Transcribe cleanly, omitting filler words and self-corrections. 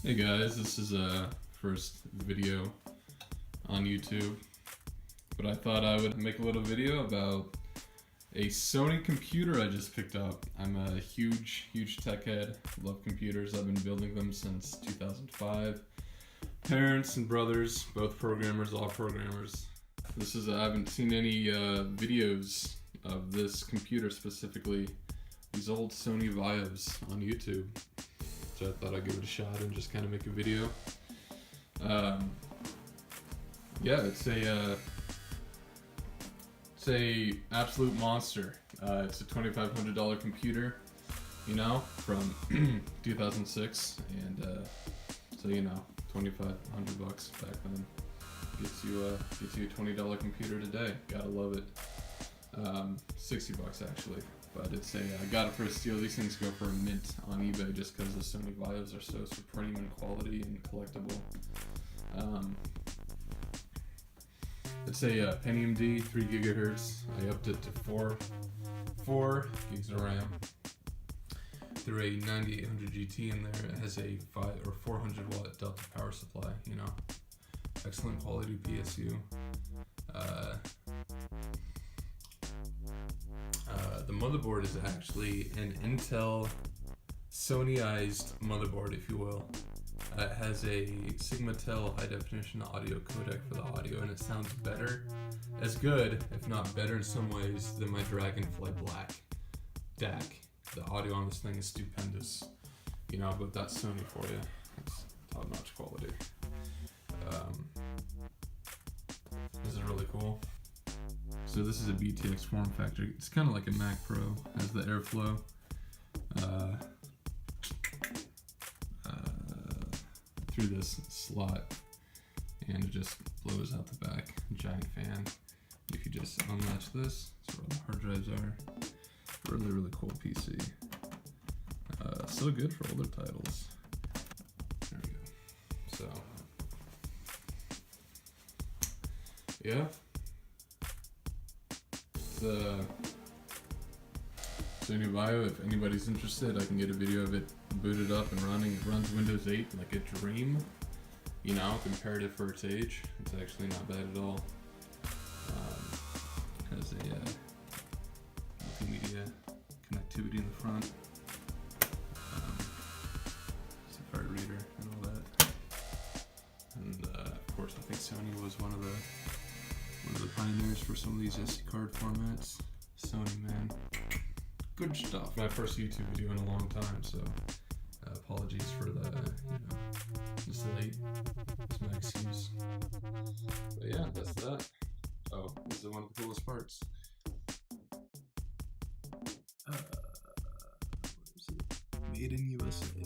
Hey guys, this is a first video on YouTube, but I thought I would make a little video about a Sony computer I just picked up. I'm a huge tech head, love computers. I've been building them since 2005. Parents and brothers, both programmers, all programmers. I haven't seen any videos of this computer specifically, these old Sony VAIOs on YouTube. So I thought I'd give it a shot and just kind of make a video. Yeah, it's a absolute monster. It's a $2,500 computer, you know, from 2006, and so you know, $2,500 back then gets you a $20 computer today. Gotta love it. $60 actually. But I got it for a steal. These things go for a mint on eBay just because the Sony VAIOs are so supreme in quality and collectible. It's a Pentium D, 3 gigahertz. I upped it to 4 gigs of RAM. Through a 9800 GT in there. It has a 400 watt Delta power supply. You know, excellent quality PSU. The motherboard is actually an Intel Sonyized motherboard, if you will. It has a Sigma-Tel high definition audio codec for the audio, and it sounds better, as good, if not better in some ways, than my Dragonfly Black DAC. The audio on this thing is stupendous, you know, but that's Sony for you. It's top-notch quality. This is really cool. So this is a BTX form factor. It's kind of like a Mac Pro. It has the airflow. Through this slot, and it just blows out the back. Giant fan. If you just unlatch this, that's where all the hard drives are. Really cool PC. So good for older titles. There we go. So yeah. Sony VAIO, if anybody's interested, I can get a video of it booted up and running. It runs Windows 8 like a dream, you know, comparative for its age. It's actually not bad at all. Has a multimedia connectivity in the front, Safari reader and all that. And of course, I think Sony was one of the pioneers for some of these SD card formats. Sony, man, good stuff. My first YouTube video in a long time, so apologies for the, it's late. It's my excuse. But yeah, that's that. Oh, this is one of the coolest parts. What is it? Made in USA.